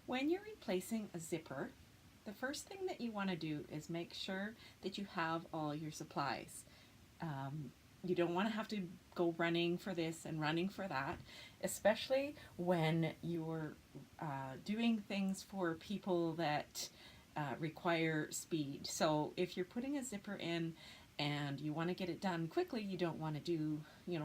When you're replacing a zipper, the first thing that you want to do is make sure that you have all your supplies. You don't want to have to go running for this and running for that, especially when you're doing things for people that require speed. So if you're putting a zipper in and you want to get it done quickly, you don't want to do,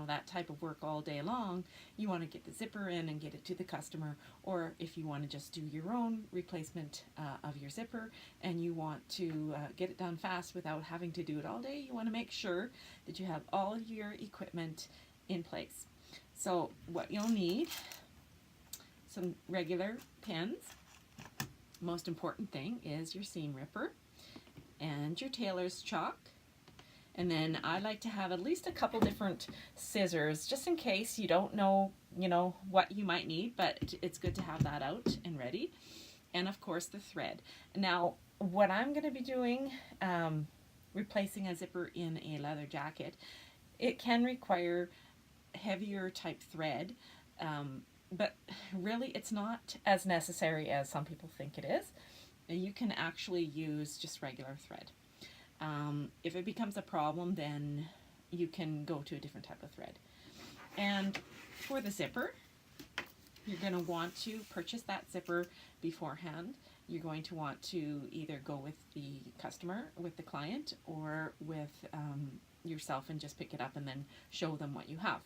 that type of work all day long. You want to get the zipper in and get it to the customer, or if you want to just do your own replacement of your zipper and you want to get it done fast without having to do it all day, you want to make sure that you have all of your equipment in place. So what you'll need, some regular pins. Most important thing is your seam ripper and your tailor's chalk. And then I like to have at least a couple different scissors, just in case you don't know, what you might need, but it's good to have that out and ready. And of course the thread. Now, what I'm going to be doing, replacing a zipper in a leather jacket, it can require heavier type thread, but really it's not as necessary as some people think it is. You can actually use just regular thread. If it becomes a problem, then you can go to a different type of thread. And for the zipper, you're going to want to purchase that zipper beforehand. You're going to want to either go with the customer, with the client, or with yourself and just pick it up and then show them what you have.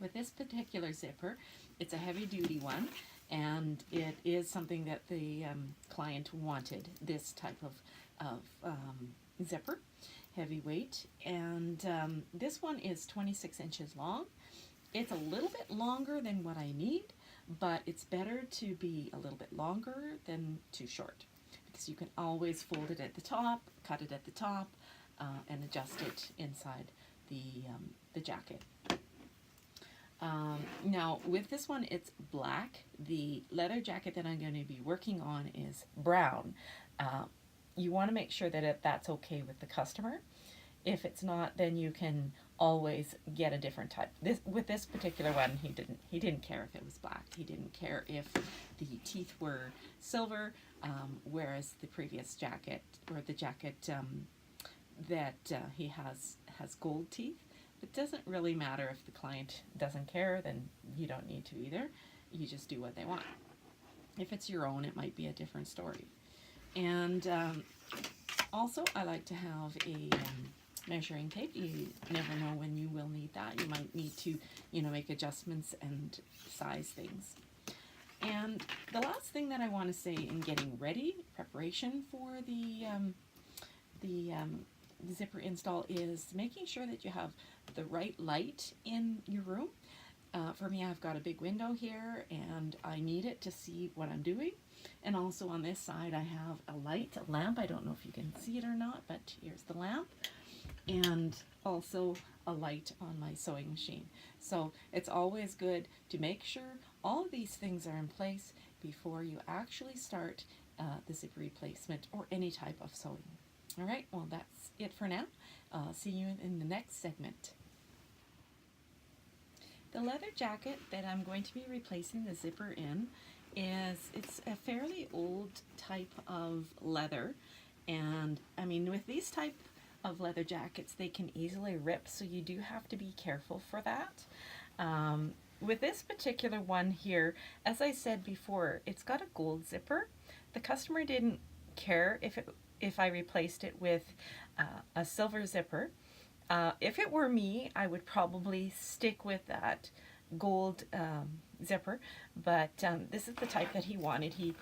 With this particular zipper, it's a heavy duty one, and it is something that the client wanted, this type of zipper, heavyweight, and this one is 26 inches long. It's a little bit longer than what I need, but it's better to be a little bit longer than too short, because you can always fold it at the top, cut it at the top, and adjust it inside the jacket. Now with this one, it's black. The leather jacket that I'm going to be working on is brown. You want to make sure that that's okay with the customer. If it's not, then you can always get a different type. With this particular one, he didn't care if it was black. He didn't care if the teeth were silver, whereas the previous jacket, or the jacket that he has gold teeth. It doesn't really matter if the client doesn't care, then you don't need to either. You just do what they want. If it's your own, it might be a different story. And also, I like to have a measuring tape. You never know when you will need that. You might need to, make adjustments and size things. And the last thing that I want to say in getting ready, preparation for the zipper install, is making sure that you have the right light in your room. For me, I've got a big window here and I need it to see what I'm doing. And also on this side, I have a lamp. I don't know if you can see it or not, but here's the lamp. And also a light on my sewing machine. So it's always good to make sure all of these things are in place before you actually start the zipper replacement or any type of sewing. All right, well, that's it for now. See you in the next segment. The leather jacket that I'm going to be replacing the zipper in it's a fairly old type of leather, and I mean, with these type of leather jackets, they can easily rip, so you do have to be careful for that. With this particular one here, as I said before, it's got a gold zipper. The customer didn't care if I replaced it with a silver zipper. If it were me, I would probably stick with that gold zipper, but this is the type that he wanted. He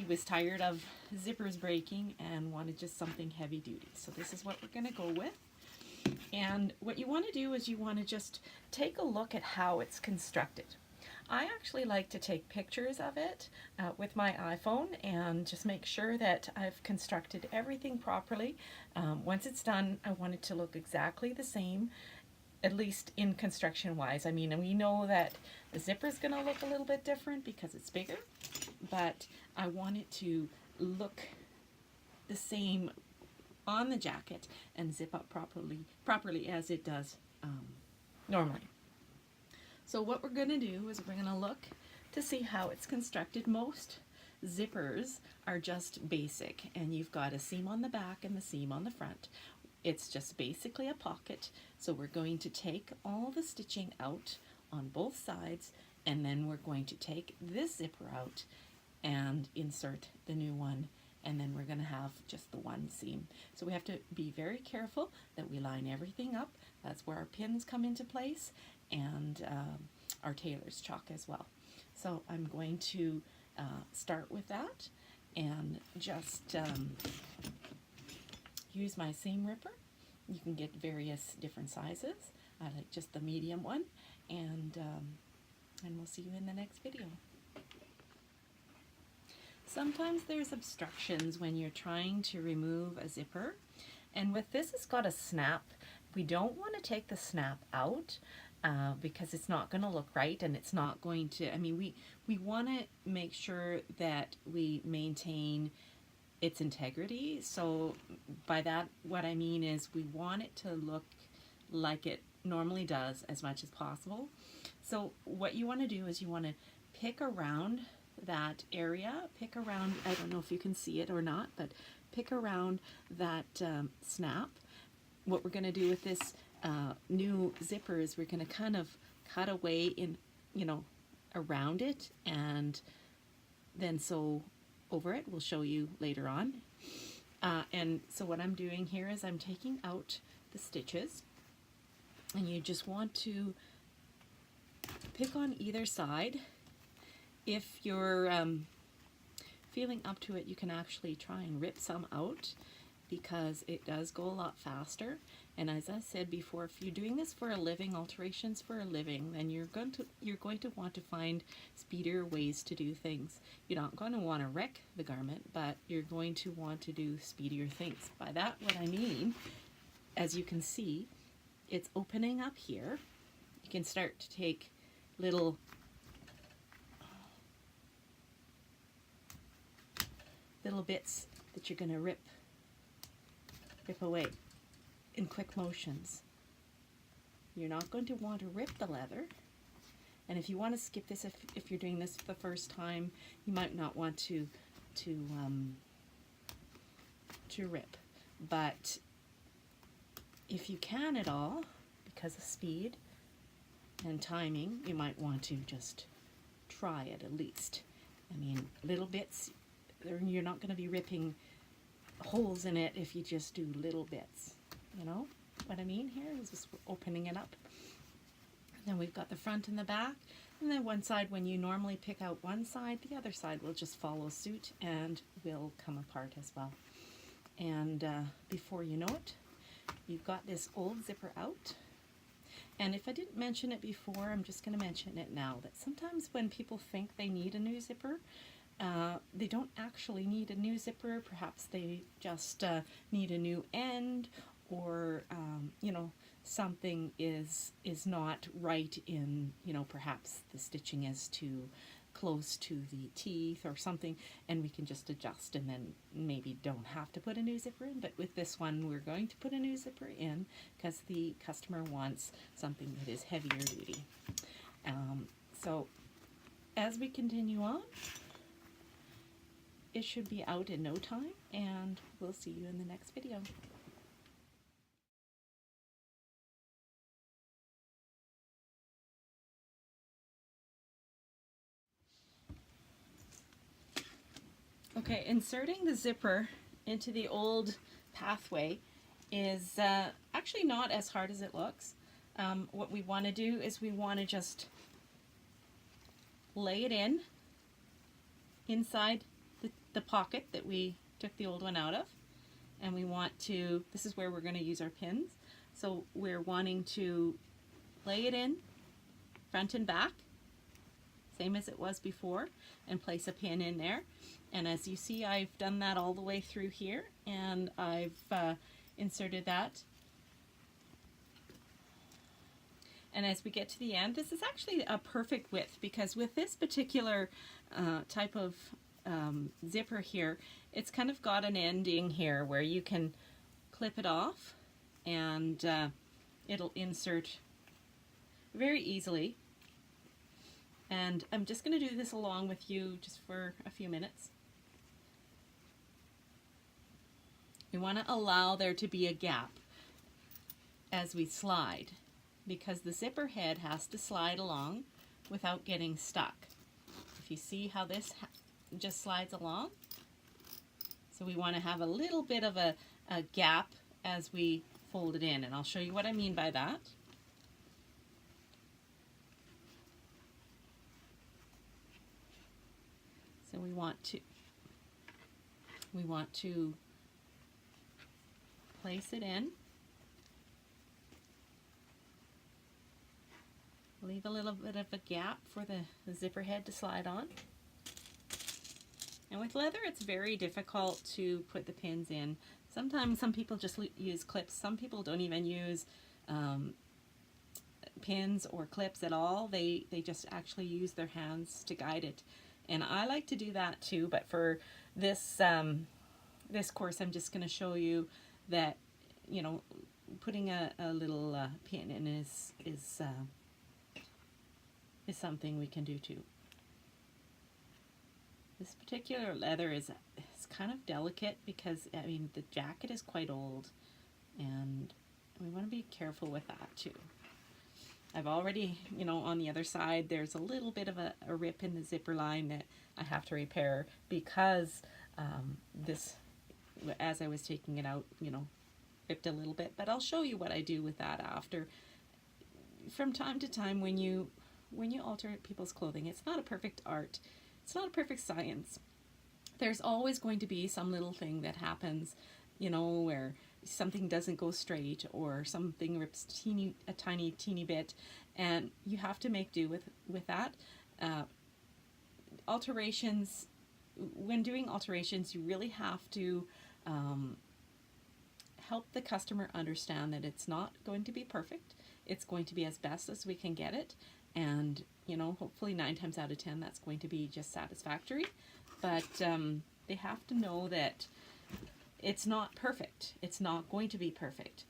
was tired of zippers breaking and wanted just something heavy duty. So this is what we're going to go with. And what you want to do is you want to just take a look at how it's constructed. I actually like to take pictures of it with my iPhone and just make sure that I've constructed everything properly. Once it's done, I want it to look exactly the same, at least in construction wise. I mean, we know that the zipper is going to look a little bit different because it's bigger, but I want it to look the same on the jacket and zip up properly as it does normally. So what we're going to do is we're going to look to see how it's constructed. Most zippers are just basic, and you've got a seam on the back and the seam on the front. It's just basically a pocket. So we're going to take all the stitching out on both sides, and then we're going to take this zipper out and insert the new one, and then we're going to have just the one seam. So we have to be very careful that we line everything up. That's where our pins come into place, and our tailor's chalk as well. So I'm going to start with that and just use my seam ripper. You can get various different sizes. I like just the medium one, and we'll see you in the next video. Sometimes there's obstructions when you're trying to remove a zipper, and with this it's got a snap. We don't want to take the snap out because it's not going to look right, and it's not going to, I mean, we want to make sure that we maintain its integrity. So by that, what I mean is we want it to look like it normally does as much as possible. So what you want to do is you want to pick around that area, pick around, I don't know if you can see it or not, but pick around that snap. What we're going to do with this new zipper is we're going to kind of cut away in, you know, around it, and then sew over it. We'll show you later on. And so what I'm doing here is I'm taking out the stitches, and you just want to pick on either side. If you're feeling up to it, you can actually try and rip some out, because it does go a lot faster. And as I said before, if you're doing this for a living, alterations for a living, then you're going to want to find speedier ways to do things. You're not going to want to wreck the garment, but you're going to want to do speedier things. By that, what I mean, as you can see, it's opening up here. You can start to take little bits that you're going to rip away in quick motions. You're not going to want to rip the leather, and if you want to skip this, if you're doing this for the first time, you might not want to rip. But if you can at all, because of speed and timing, you might want to just try it at least. I mean, little bits, you're not going to be ripping holes in it if you just do little bits. You know what I mean? Here is just opening it up. Then we've got the front and the back, and then one side, when you normally pick out one side, the other side will just follow suit and will come apart as well. And before you know it, you've got this old zipper out. And if I didn't mention it before, I'm just going to mention it now, that sometimes when people think they need a new zipper, they don't actually need a new zipper. Perhaps they just need a new end, or you know, something is not right in, you know, perhaps the stitching is too close to the teeth or something, and we can just adjust and then maybe don't have to put a new zipper in. But with this one, we're going to put a new zipper in because the customer wants something that is heavier duty. So as we continue on, it should be out in no time, and we'll see you in the next video. Okay, inserting the zipper into the old pathway is actually not as hard as it looks. What we want to do is we want to just lay it in inside the pocket that we took the old one out of, and we want to, this is where we're going to use our pins, so we're wanting to lay it in front and back, same as it was before, and place a pin in there. And as you see, I've done that all the way through here, and I've inserted that. And as we get to the end, this is actually a perfect width, because with this particular type of zipper here, it's kind of got an ending here where you can clip it off, and it'll insert very easily. And I'm just going to do this along with you just for a few minutes. We want to allow there to be a gap as we slide, because the zipper head has to slide along without getting stuck. If you see how this just slides along, so we want to have a little bit of a gap as we fold it in, and I'll show you what I mean by that. So we want to place it in, leave a little bit of a gap for the zipper head to slide on. And with leather, it's very difficult to put the pins in. Sometimes some people just use clips. Some people don't even use pins or clips at all. They just actually use their hands to guide it. And I like to do that too, but for this this course, I'm just going to show you that, you know, putting a little pin in is something we can do too. This particular leather is kind of delicate because, I mean, the jacket is quite old, and we want to be careful with that too. I've already, you know, on the other side, there's a little bit of a rip in the zipper line that I have to repair because this, as I was taking it out, you know, ripped a little bit. But I'll show you what I do with that after. From time to time, when you alter people's clothing, it's not a perfect art. It's not a perfect science. There's always going to be some little thing that happens, you know, where something doesn't go straight or something rips a tiny bit, and you have to make do with that. Alterations, when doing alterations, you really have to help the customer understand that it's not going to be perfect. It's going to be as best as we can get it, and, you know, hopefully 9 times out of 10 that's going to be just satisfactory. But they have to know that it's not perfect. It's not going to be perfect.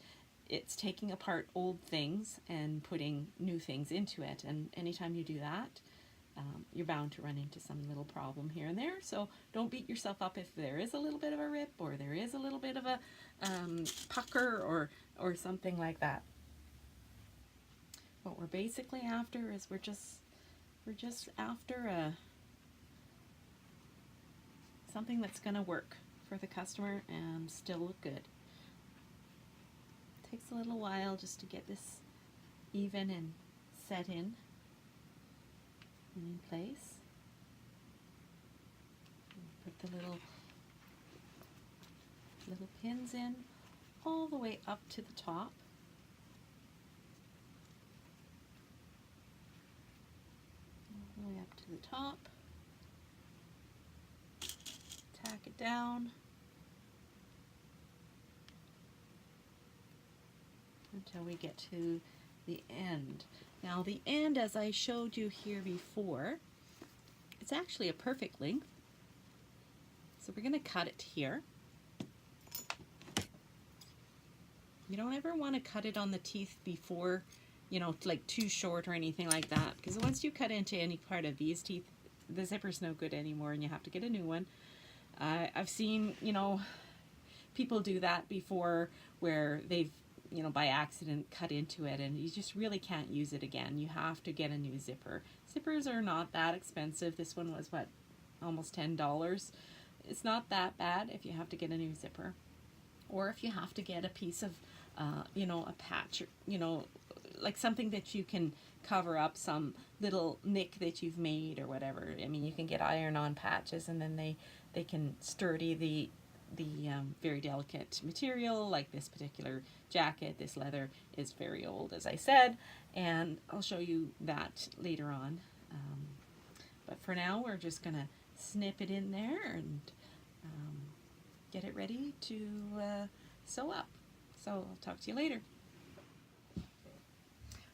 It's taking apart old things and putting new things into it. And anytime you do that, you're bound to run into some little problem here and there. So don't beat yourself up if there is a little bit of a rip or there is a little bit of a pucker or something like that. What we're basically after is we're just after something that's going to work for the customer and still look good. It takes a little while just to get this even and set in place. Put the little pins in all the way up to the top. All the way up to the top. Tack it down until we get to the end. Now the end, as I showed you here before, it's actually a perfect length. So we're going to cut it here. You don't ever want to cut it on the teeth before, you know, like too short or anything like that, because once you cut into any part of these teeth, the zipper's no good anymore and you have to get a new one. I've seen, you know, people do that before where they've, you know, by accident cut into it and you just really can't use it again. You have to get a new zipper. Zippers are not that expensive. This one was, what, almost $10. It's not that bad if you have to get a new zipper. Or if you have to get a piece of, you know, a patch, you know, like something that you can cover up some little nick that you've made or whatever. I mean, you can get iron-on patches and then they can sturdy the very delicate material, like this particular jacket. This leather is very old, as I said, and I'll show you that later on. But for now, we're just going to snip it in there and get it ready to sew up. So I'll talk to you later.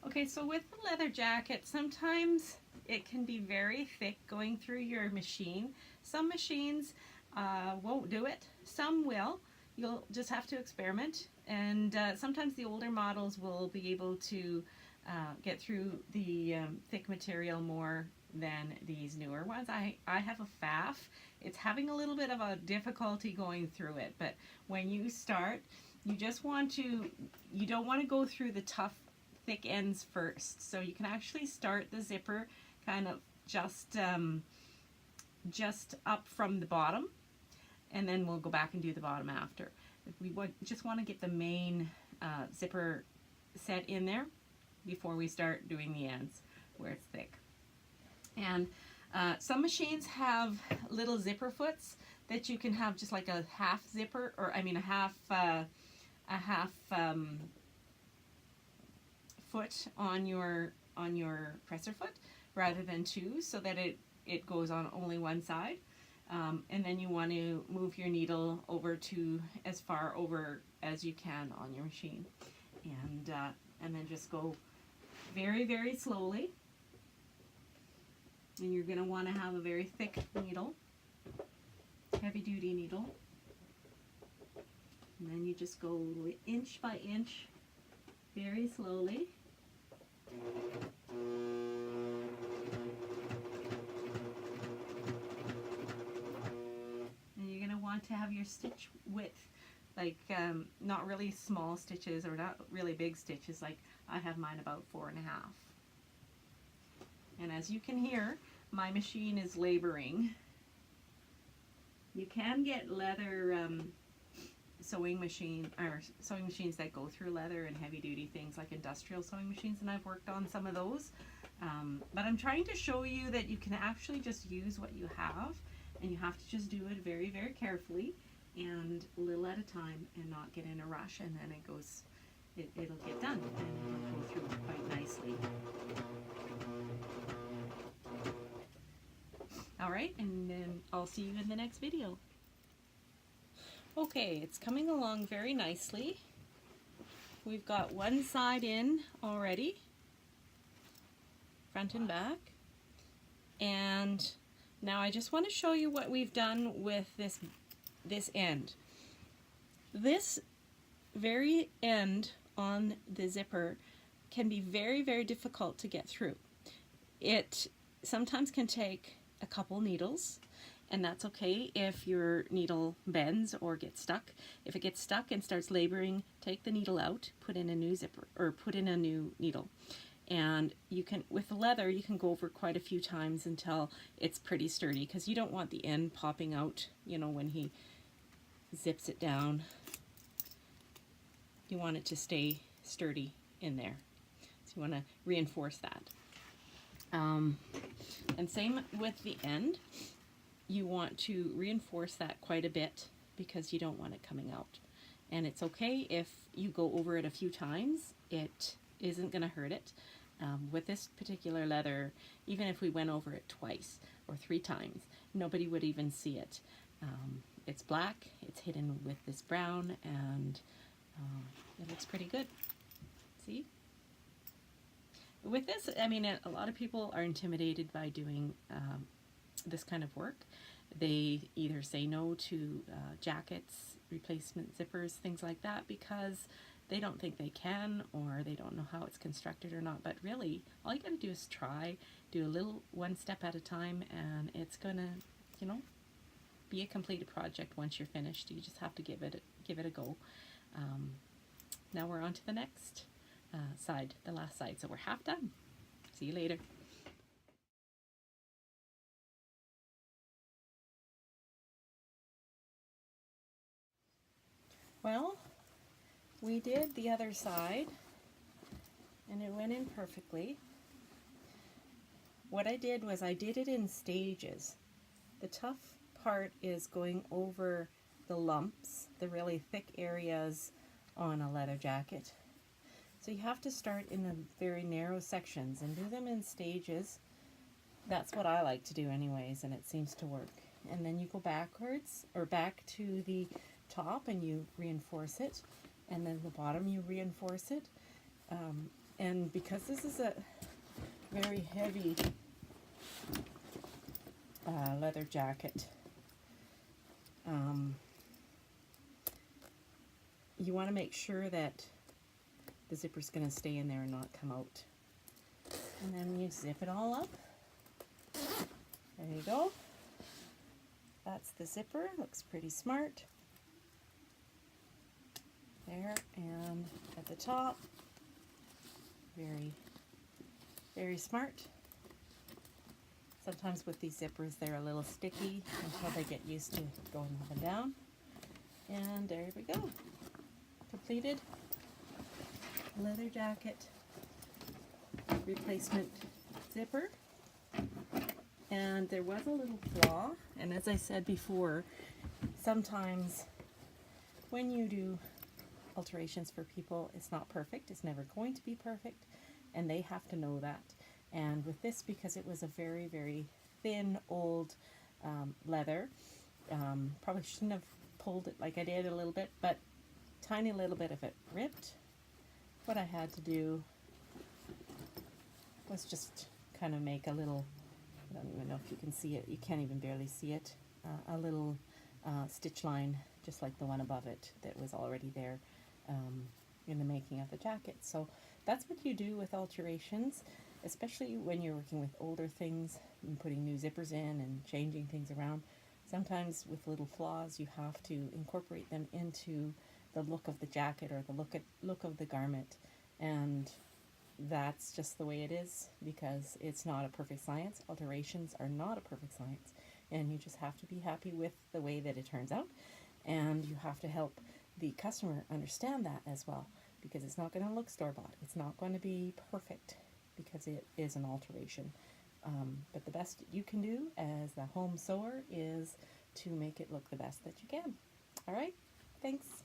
Okay, so with the leather jacket, sometimes it can be very thick going through your machine. Some machines won't do it, some will. You'll just have to experiment, and sometimes the older models will be able to get through the thick material more than these newer ones. I have a FAF. It's having a little bit of a difficulty going through it, but when you start, you just want to, you don't want to go through the tough thick ends first. So you can actually start the zipper kind of just up from the bottom, and then we'll go back and do the bottom after. We just want to get the main zipper set in there before we start doing the ends where it's thick. And some machines have little zipper foots that you can have just like a half zipper, or I mean a half foot on your presser foot rather than two, so that it goes on only one side. And then you want to move your needle over to as far over as you can on your machine, and then just go very, very slowly. And you're going to want to have a very thick needle, heavy duty needle. And then you just go inch by inch, very slowly. And you're going to want to have your stitch width, like not really small stitches or not really big stitches, like I have mine about 4.5. And as you can hear, my machine is laboring. You can get leather sewing machines that go through leather and heavy duty things like industrial sewing machines, and I've worked on some of those. But I'm trying to show you that you can actually just use what you have, and you have to just do it very, very carefully and a little at a time, and not get in a rush, and then it'll get done and it'll go through quite nicely. Alright, and then I'll see you in the next video. Okay, it's coming along very nicely. We've got one side in already, front and back. And now I just want to show you what we've done with this end. This very end on the zipper can be very, very difficult to get through. It sometimes can take a couple needles, and that's okay if your needle bends or gets stuck. If it gets stuck and starts laboring, take the needle out, put in a new zipper, or put in a new needle. And you can, with the leather, you can go over quite a few times until it's pretty sturdy, because you don't want the end popping out, you know, when he zips it down. You want it to stay sturdy in there. So you want to reinforce that. And same with the end. You want to reinforce that quite a bit because you don't want it coming out. And it's okay if you go over it a few times. It isn't going to hurt it. With this particular leather, even if we went over it twice or 3 times, nobody would even see it. It's black, it's hidden with this brown, and it looks pretty good. See? With this, I mean, a lot of people are intimidated by doing this kind of work. They either say no to jackets, replacement zippers, things like that, because they don't think they can, or they don't know how it's constructed or not. But really, all you gotta do is try, do a little one step at a time, and it's gonna, you know, be a completed project once you're finished. You just have to give it a go. Now we're on to the next side, the last side. So we're half done. See you later. Well, we did the other side and it went in perfectly. What I did was I did it in stages. The tough part is going over the lumps, the really thick areas on a leather jacket. So you have to start in the very narrow sections and do them in stages. That's what I like to do anyways, and it seems to work. And then you go backwards, or back to the top, and you reinforce it, and then the bottom you reinforce it. And because this is a very heavy leather jacket, you want to make sure that the zipper's going to stay in there and not come out. And then you zip it all up There you go. That's the zipper. Looks pretty smart. There, and at the top, very, very smart. Sometimes with these zippers they're a little sticky until they get used to going up and down. And there we go. Completed leather jacket replacement zipper. And there was a little flaw, and as I said before, sometimes when you do alterations for people, it's not perfect. It's never going to be perfect, and they have to know that. And with this, because it was a very, very thin, old leather, probably shouldn't have pulled it like I did a little bit, but tiny little bit of it ripped. What I had to do was just kind of make a little, I don't even know if you can see it, you can't even barely see it, a little stitch line just like the one above it that was already there in the making of the jacket. So that's what you do with alterations, especially when you're working with older things and putting new zippers in and changing things around. Sometimes with little flaws you have to incorporate them into the look of the jacket or the look of the garment, and that's just the way it is, because it's not a perfect science. Alterations are not a perfect science, and you just have to be happy with the way that it turns out, and you have to help the customer understand that as well, because it's not going to look store-bought. It's not going to be perfect because it is an alteration. But the best you can do as the home sewer is to make it look the best that you can. All right, thanks.